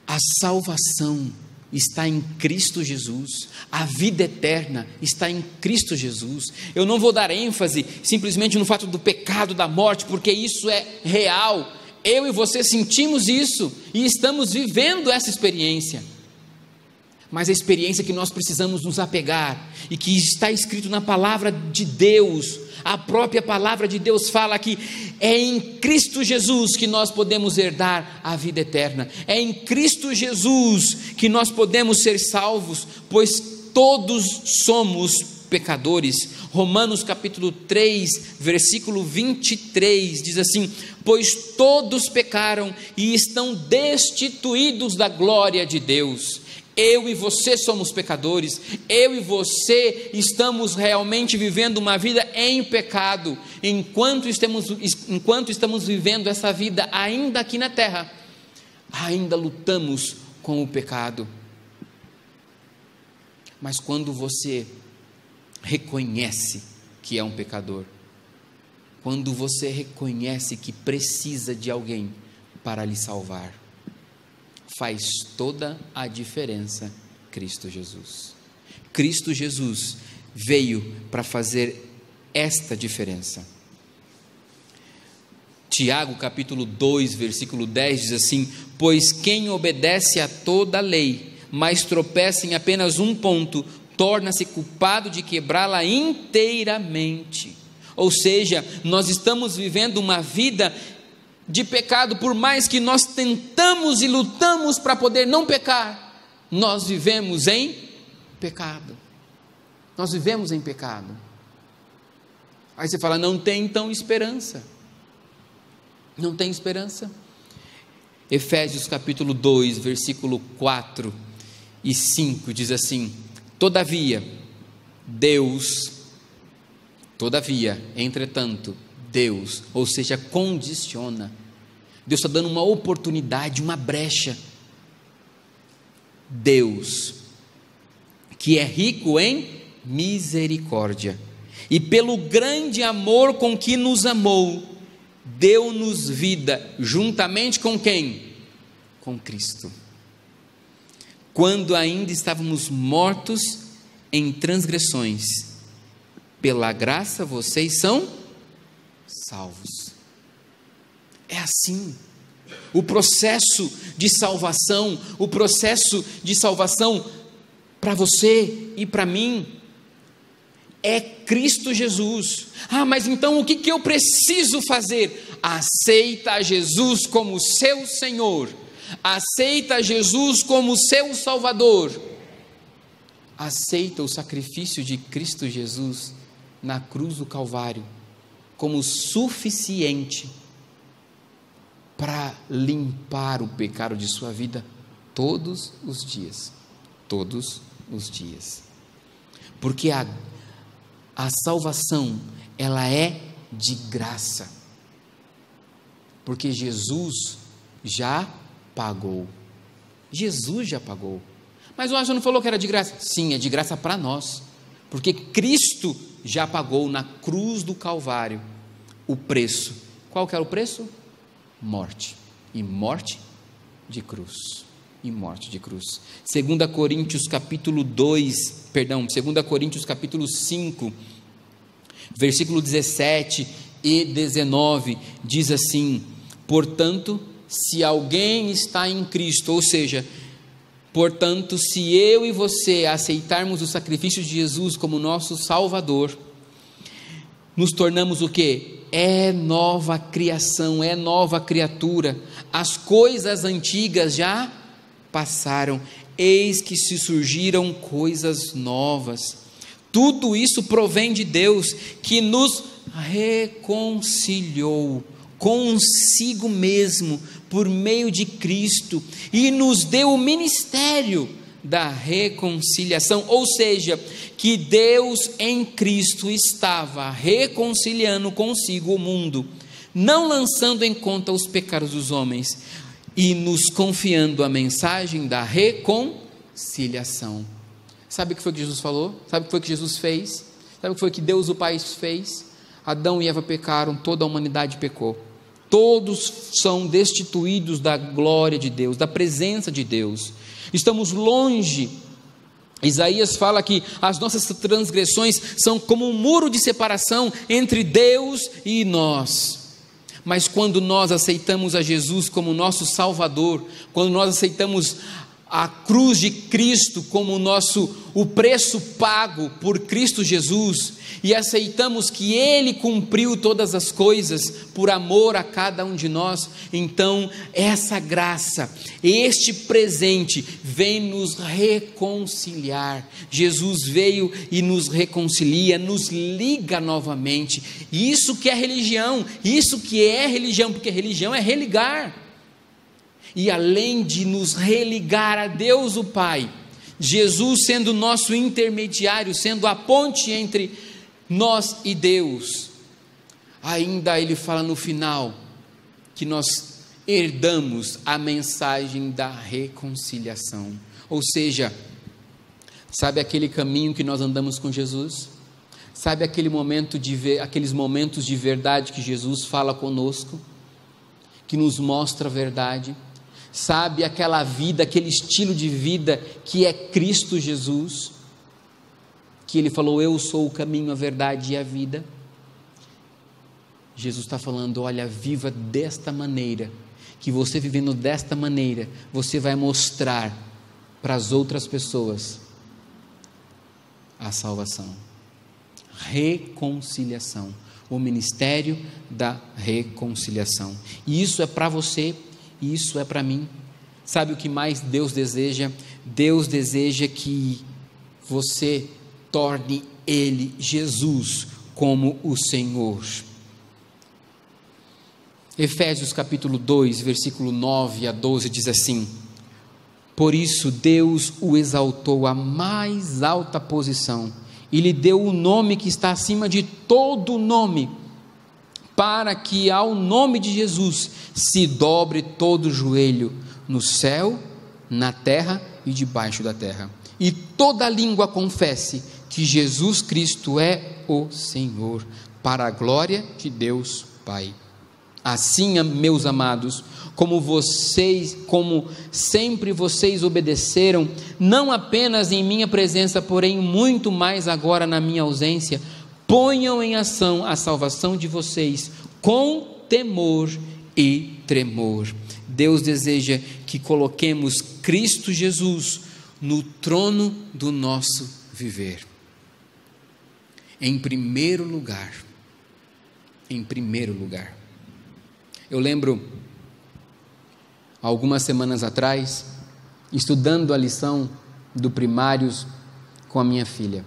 S1: A salvação está em Cristo Jesus, a vida eterna está em Cristo Jesus. Eu não vou dar ênfase simplesmente no fato do pecado, da morte, porque isso é real. Eu e você sentimos isso e estamos vivendo essa experiência. Mas a experiência que nós precisamos nos apegar e que está escrito na palavra de Deus, a própria palavra de Deus fala que é em Cristo Jesus que nós podemos herdar a vida eterna. É em Cristo Jesus que nós podemos ser salvos, pois todos somos pecadores. Romanos capítulo 3, versículo 23 diz assim: pois todos pecaram e estão destituídos da glória de Deus. Eu e você somos pecadores, eu e você estamos realmente vivendo uma vida em pecado, enquanto estamos vivendo essa vida ainda aqui na terra, ainda lutamos com o pecado. Mas quando você reconhece que é um pecador, quando você reconhece que precisa de alguém para lhe salvar, faz toda a diferença Cristo Jesus. Cristo Jesus veio para fazer esta diferença. Tiago capítulo 2, versículo 10 diz assim: pois quem obedece a toda a lei, mas tropeça em apenas um ponto, torna-se culpado de quebrá-la inteiramente. Ou seja, nós estamos vivendo uma vida de pecado. Por mais que nós tentamos e lutamos para poder não pecar, nós vivemos em pecado. Nós vivemos em pecado. Aí você fala: não tem então esperança. Não tem esperança. Efésios capítulo 2, versículo 4 e 5 diz assim: todavia, entretanto, Deus, ou seja, condiciona. Deus está dando uma oportunidade, uma brecha. Deus, que é rico em misericórdia, e pelo grande amor com que nos amou, deu-nos vida, juntamente com quem? Com Cristo. Quando ainda estávamos mortos em transgressões, pela graça vocês são salvos. É assim. O processo de salvação para você e para mim é Cristo Jesus. Mas então o que eu preciso fazer? Aceita Jesus como seu Senhor, aceita Jesus como seu Salvador, aceita o sacrifício de Cristo Jesus na cruz do Calvário como suficiente para limpar o pecado de sua vida todos os dias. Todos os dias. Porque a salvação, ela é de graça. Porque Jesus já pagou. Jesus já pagou. Mas o Alisson não falou que era de graça? Sim, é de graça para nós. Porque Cristo já pagou na cruz do Calvário o preço. Qual que era o preço? Morte. E morte de cruz. E morte de cruz. 2 Coríntios capítulo 5, versículo 17 e 19, diz assim: portanto, se alguém está em Cristo, ou seja, portanto, se eu e você aceitarmos o sacrifício de Jesus como nosso Salvador, nos tornamos o quê? É nova criação, é nova criatura. As coisas antigas já passaram, eis que se surgiram coisas novas. Tudo isso provém de Deus, que nos reconciliou consigo mesmo por meio de Cristo e nos deu o ministério da reconciliação, ou seja, que Deus em Cristo estava reconciliando consigo o mundo, não lançando em conta os pecados dos homens, e nos confiando a mensagem da reconciliação. Sabe o que foi que Jesus falou? Sabe o que foi que Jesus fez? Sabe o que foi que Deus o Pai fez? Adão e Eva pecaram, toda a humanidade pecou. Todos são destituídos da glória de Deus, da presença de Deus. Estamos longe. Isaías fala que as nossas transgressões são como um muro de separação entre Deus e nós. Mas quando nós aceitamos a Jesus como nosso Salvador, quando nós aceitamos a cruz de Cristo como o preço pago por Cristo Jesus, e aceitamos que Ele cumpriu todas as coisas por amor a cada um de nós, então essa graça, este presente vem nos reconciliar. Jesus veio e nos reconcilia, nos liga novamente. Isso que é religião, porque religião é religar. E além de nos religar a Deus o Pai, Jesus sendo nosso intermediário, sendo a ponte entre nós e Deus, ainda ele fala no final, que nós herdamos a mensagem da reconciliação. Ou seja, sabe aquele caminho que nós andamos com Jesus? Sabe aqueles momentos de verdade que Jesus fala conosco, que nos mostra a verdade? Sabe aquela vida, aquele estilo de vida que é Cristo Jesus, que Ele falou: eu sou o caminho, a verdade e a vida? Jesus está falando: olha, viva desta maneira, que você vivendo desta maneira, você vai mostrar para as outras pessoas a salvação. Reconciliação, o ministério da reconciliação. E isso é para você, e isso é para mim. Sabe o que mais Deus deseja? Deus deseja que você torne Ele, Jesus, como o Senhor. Efésios capítulo 2, versículo 9 a 12 diz assim: por isso Deus o exaltou à mais alta posição e lhe deu o nome que está acima de todo nome, para que ao nome de Jesus se dobre todo o joelho, no céu, na terra e debaixo da terra, e toda língua confesse que Jesus Cristo é o Senhor, para a glória de Deus Pai. Assim, meus amados, como sempre vocês obedeceram, não apenas em minha presença, porém muito mais agora na minha ausência, ponham em ação a salvação de vocês com temor e tremor. Deus deseja que coloquemos Cristo Jesus no trono do nosso viver. Em primeiro lugar. Eu lembro, algumas semanas atrás, estudando a lição do primários com a minha filha.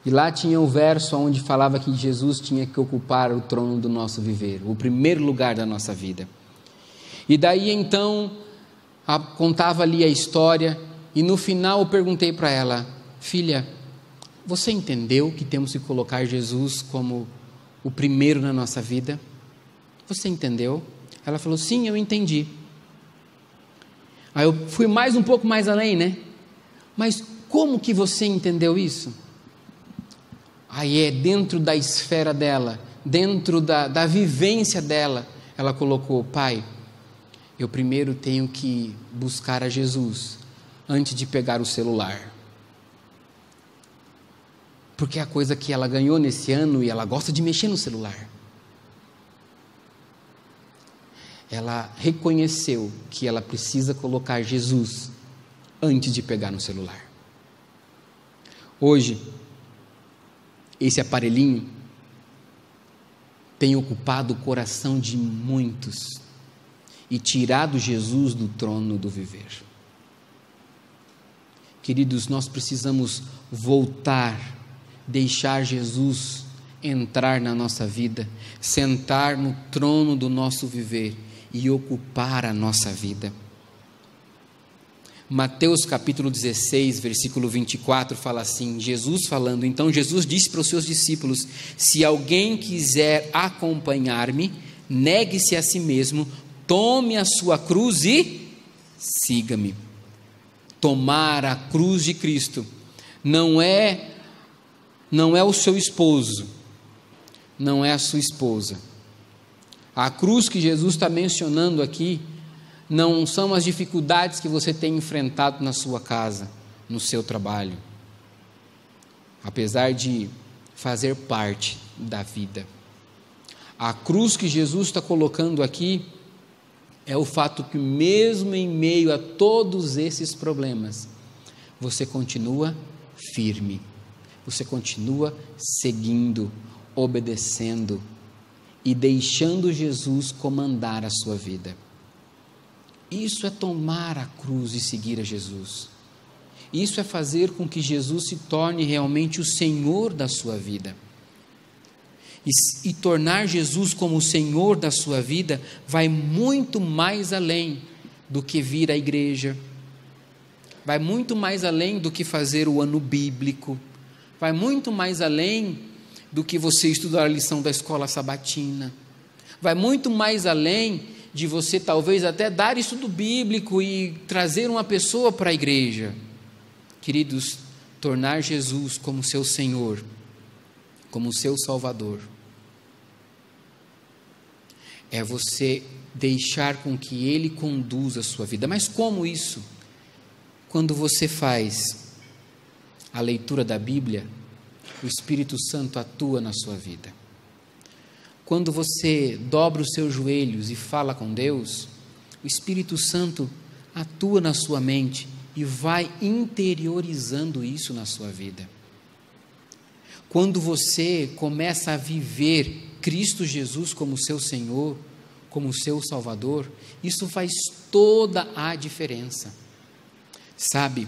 S1: E lá tinha o verso onde falava que Jesus tinha que ocupar o trono do nosso viver, o primeiro lugar da nossa vida. E daí então, contava ali a história, e no final eu perguntei para ela: filha, você entendeu que temos que colocar Jesus como o primeiro na nossa vida? Você entendeu? Ela falou: sim, eu entendi. Aí eu fui um pouco mais além, né? Mas como que você entendeu isso? Aí é dentro da esfera dela, dentro da vivência dela, ela colocou: pai, eu primeiro tenho que buscar a Jesus antes de pegar o celular. Porque é a coisa que ela ganhou nesse ano e ela gosta de mexer no celular. Ela reconheceu que ela precisa colocar Jesus antes de pegar no celular. Hoje, esse aparelhinho tem ocupado o coração de muitos e tirado Jesus do trono do viver. Queridos, nós precisamos voltar, deixar Jesus entrar na nossa vida, sentar no trono do nosso viver e ocupar a nossa vida. Mateus capítulo 16, versículo 24 fala assim, Jesus falando: então Jesus disse para os seus discípulos: se alguém quiser acompanhar-me, negue-se a si mesmo, tome a sua cruz e siga-me. Tomar a cruz de Cristo não é o seu esposo, não é a sua esposa. A cruz que Jesus está mencionando aqui não são as dificuldades que você tem enfrentado na sua casa, no seu trabalho, apesar de fazer parte da vida. A cruz que Jesus está colocando aqui é o fato que mesmo em meio a todos esses problemas, você continua firme, você continua seguindo, obedecendo e deixando Jesus comandar a sua vida. Isso é tomar a cruz e seguir a Jesus. Isso é fazer com que Jesus se torne realmente o Senhor da sua vida. E tornar Jesus como o Senhor da sua vida vai muito mais além do que vir à igreja, vai muito mais além do que fazer o ano bíblico, vai muito mais além do que você estudar a lição da escola sabatina, vai muito mais além de você talvez até dar estudo bíblico e trazer uma pessoa para a igreja. Queridos, tornar Jesus como seu Senhor, como seu Salvador, é você deixar com que Ele conduza a sua vida. Mas como isso? Quando você faz a leitura da Bíblia, o Espírito Santo atua na sua vida. Quando você dobra os seus joelhos e fala com Deus, o Espírito Santo atua na sua mente e vai interiorizando isso na sua vida. Quando você começa a viver Cristo Jesus como seu Senhor, como seu Salvador, isso faz toda a diferença. Sabe,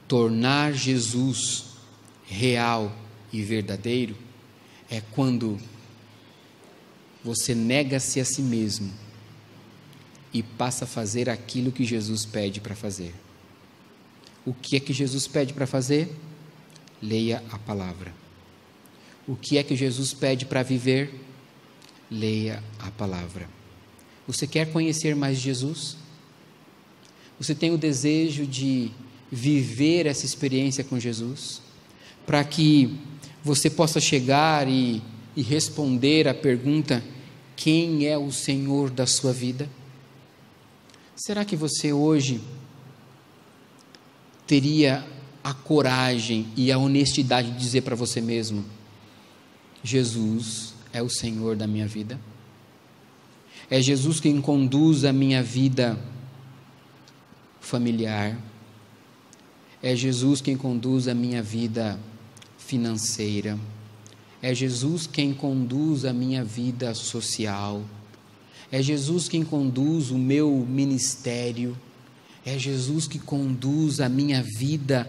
S1: tornar Jesus real e verdadeiro é quando você nega-se a si mesmo e passa a fazer aquilo que Jesus pede para fazer. O que é que Jesus pede para fazer? Leia a palavra. O que é que Jesus pede para viver? Leia a palavra. Você quer conhecer mais Jesus? Você tem o desejo de viver essa experiência com Jesus? Para que você possa chegar e responder a pergunta: quem é o Senhor da sua vida? Será que você hoje teria a coragem e a honestidade de dizer para você mesmo: Jesus é o Senhor da minha vida? É Jesus quem conduz a minha vida familiar, é Jesus quem conduz a minha vida financeira, é Jesus quem conduz a minha vida social, é Jesus quem conduz o meu ministério, É Jesus que conduz a minha vida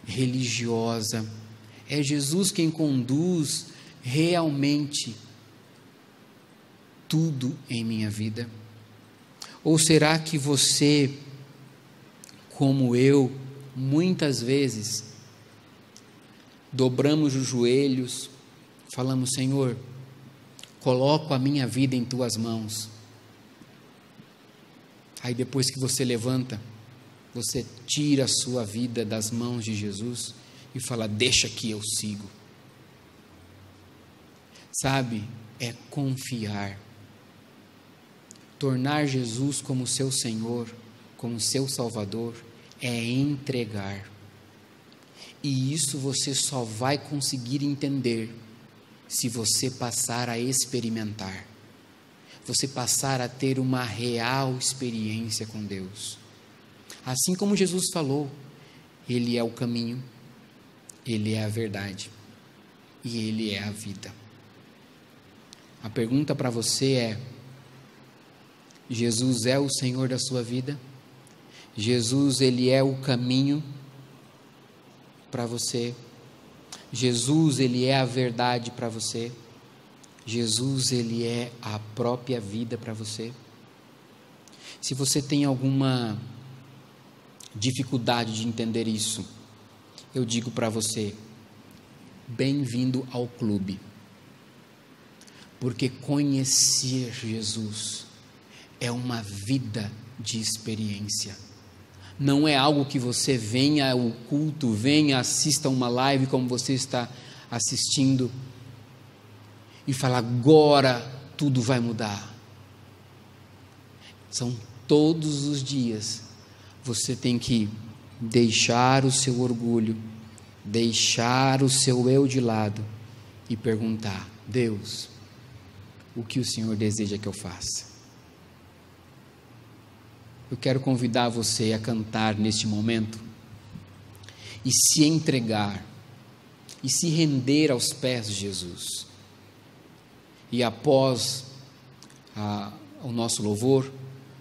S1: religiosa. É Jesus quem conduz realmente tudo em minha vida? Ou será que você, como eu, muitas vezes, dobramos os joelhos, falamos: Senhor, coloco a minha vida em tuas mãos. Aí depois que você levanta, você tira a sua vida das mãos de Jesus e fala: deixa que eu sigo. Sabe, é confiar. Tornar Jesus como seu Senhor, como seu Salvador, é entregar. E isso você só vai conseguir entender se você passar a experimentar, você passar a ter uma real experiência com Deus. Assim como Jesus falou, Ele é o caminho, Ele é a verdade e Ele é a vida. A pergunta para você é: Jesus é o Senhor da sua vida? Jesus, Ele é o caminho para você? Jesus, Ele é a verdade para você? Jesus, Ele é a própria vida para você? Se você tem alguma dificuldade de entender isso, eu digo para você: bem-vindo ao clube, porque conhecer Jesus é uma vida de experiência. Não é algo que você venha ao culto, venha, assista uma live como você está assistindo e fala: agora tudo vai mudar. São todos os dias. Você tem que deixar o seu orgulho, deixar o seu eu de lado e perguntar: Deus, o que o Senhor deseja que eu faça? Eu quero convidar você a cantar neste momento e se entregar e se render aos pés de Jesus. E após o nosso louvor,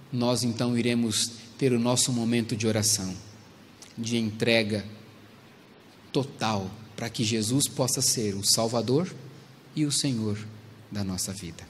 S1: nós então iremos ter o nosso momento de oração, de entrega total, para que Jesus possa ser o Salvador e o Senhor da nossa vida.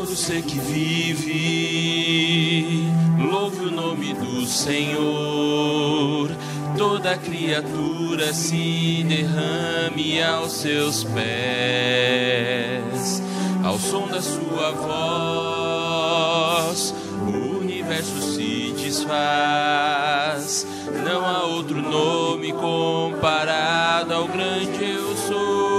S2: Você que vive, louve o nome do Senhor. Toda criatura se derrame aos seus pés. Ao som da sua voz, o universo se desfaz. Não há outro nome comparado ao grande eu sou.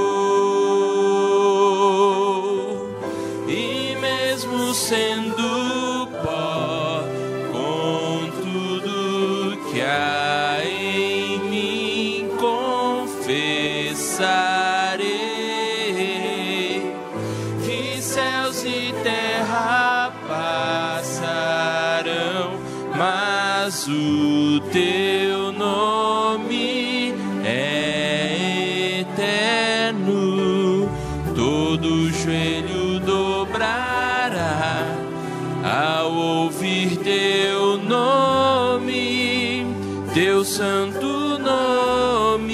S2: Sendo pó, com tudo que há em mim, confessarei que céus e terra passarão, mas o teu nome é eterno. Todo joelho dobrará ao ouvir teu nome, teu santo nome.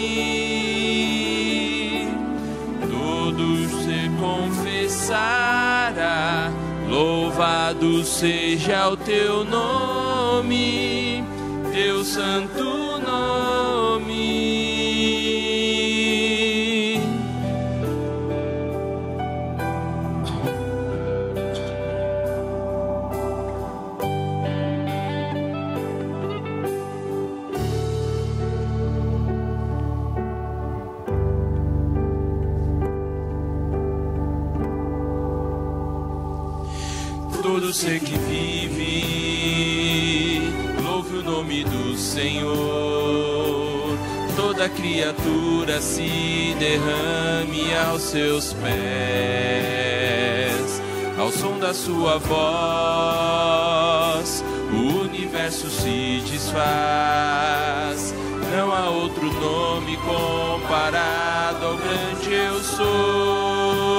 S2: Todos se confessará, louvado seja o teu nome, teu santo nome. todo ser que vive, louve o nome do Senhor. Toda criatura se derrame aos seus pés. Ao som da sua voz, o universo se desfaz. Não há outro nome comparado ao grande eu sou.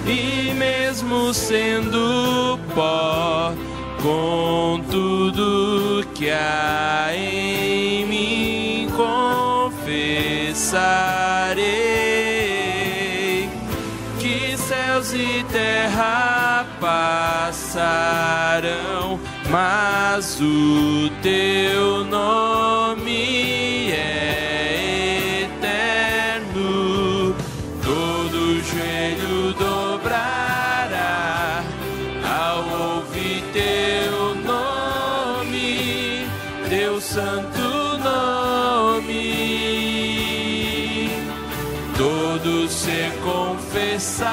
S2: E mesmo sendo pó, com tudo que há em mim confessarei que céus e terra passarão, mas o teu nome é eterno. Todo joelho dobrará ao ouvir teu nome, teu santo nome. Todo ser confessará,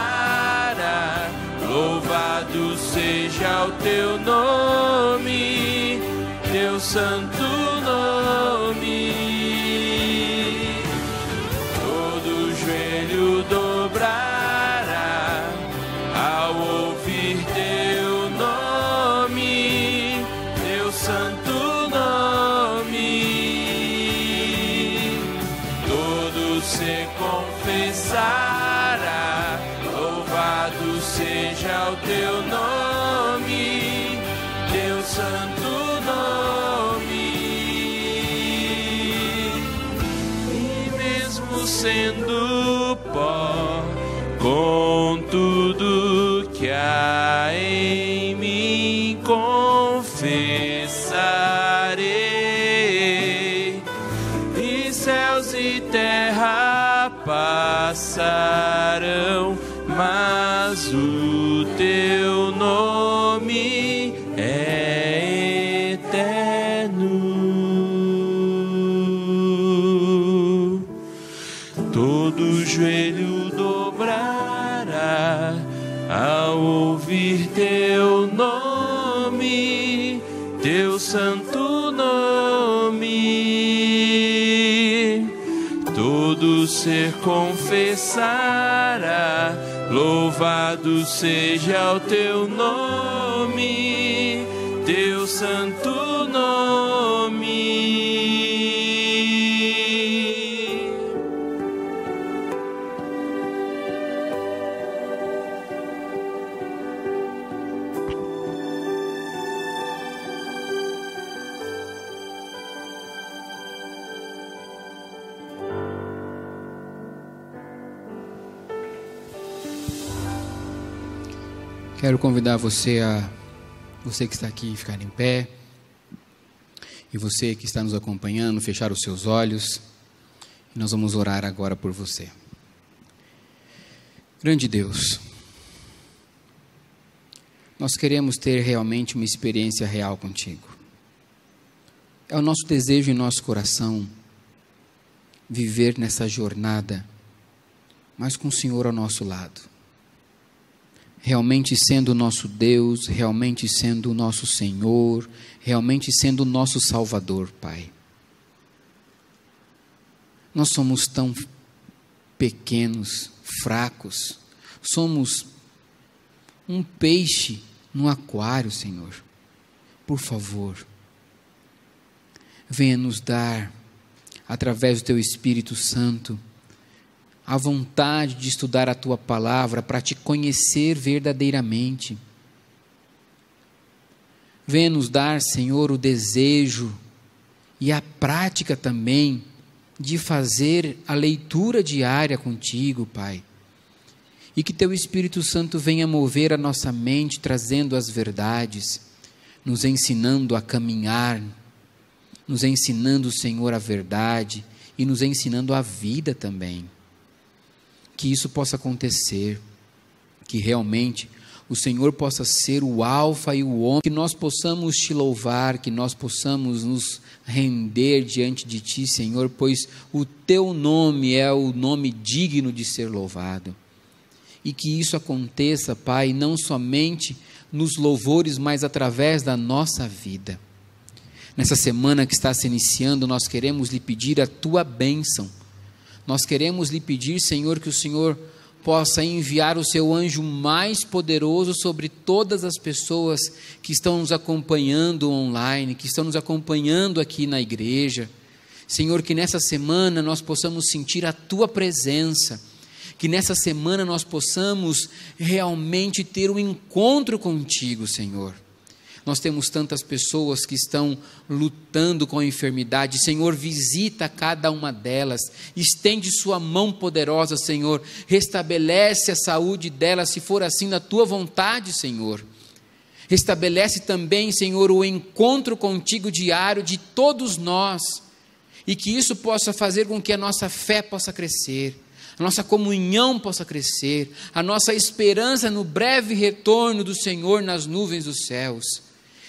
S2: louvado seja o teu nome, teu santo nome. Todo joelho dobrará ao ouvir teu nome, teu santo nome. Todo ser confessará, louvado seja o teu nome, teu santo nome. E mesmo sendo pó, com tudo que há em mim confessarei, e céus e terra passarão, mas o teu nome é eterno. Todo joelho dobrará ao ouvir teu nome, teu santo nome. Todo ser confessará, louvado seja o teu nome, teu santo nome.
S1: Quero convidar você que está aqui, ficar em pé, e você que está nos acompanhando, fechar os seus olhos, e nós vamos orar agora por você. Grande Deus, nós queremos ter realmente uma experiência real contigo. É o nosso desejo em nosso coração viver nessa jornada, mas com o Senhor ao nosso lado. Realmente sendo o nosso Deus, realmente sendo o nosso Senhor, realmente sendo o nosso Salvador, Pai. Nós somos tão pequenos, fracos, somos um peixe no aquário, Senhor. Por favor, venha nos dar, através do Teu Espírito Santo, a vontade de estudar a Tua Palavra para Te conhecer verdadeiramente. Venha nos dar, Senhor, o desejo e a prática também de fazer a leitura diária contigo, Pai. E que Teu Espírito Santo venha mover a nossa mente, trazendo as verdades, nos ensinando a caminhar, nos ensinando, Senhor, a verdade e nos ensinando a vida também. Que isso possa acontecer, que realmente o Senhor possa ser o alfa e o ômega, que nós possamos Te louvar, que nós possamos nos render diante de Ti, Senhor, pois o Teu nome é o nome digno de ser louvado. e que isso aconteça, Pai, não somente nos louvores, mas através da nossa vida. Nessa semana que está se iniciando, nós queremos lhe pedir a tua bênção. Nós queremos lhe pedir, Senhor, que o Senhor possa enviar o seu anjo mais poderoso sobre todas as pessoas que estão nos acompanhando online, que estão nos acompanhando aqui na igreja. Senhor, que nessa semana nós possamos sentir a tua presença, que nessa semana nós possamos realmente ter um encontro contigo, Senhor. Nós temos tantas pessoas que estão lutando com a enfermidade. Senhor, visita cada uma delas, estende sua mão poderosa, Senhor, restabelece a saúde delas, se for assim na tua vontade, Senhor. Restabelece também, Senhor, o encontro contigo diário de todos nós, e que isso possa fazer com que a nossa fé possa crescer, a nossa comunhão possa crescer, a nossa esperança no breve retorno do Senhor nas nuvens dos céus.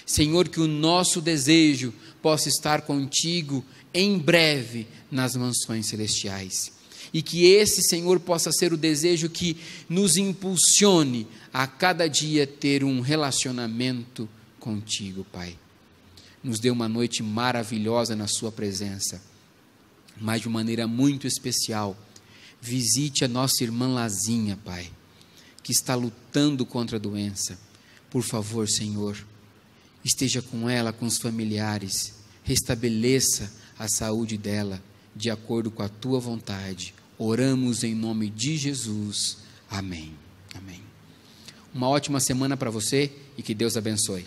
S1: Senhor, que o nosso desejo possa estar contigo em breve nas mansões celestiais, e que esse, Senhor, possa ser o desejo que nos impulsione a cada dia ter um relacionamento contigo, Pai. Nos dê uma noite maravilhosa na sua presença, mas de maneira muito especial, visite a nossa irmã Lazinha, Pai, que está lutando contra a doença. Por favor, Senhor, esteja com ela, com os familiares, restabeleça a saúde dela, de acordo com a tua vontade. Oramos em nome de Jesus. Amém. Amém. Uma ótima semana para você e que Deus abençoe.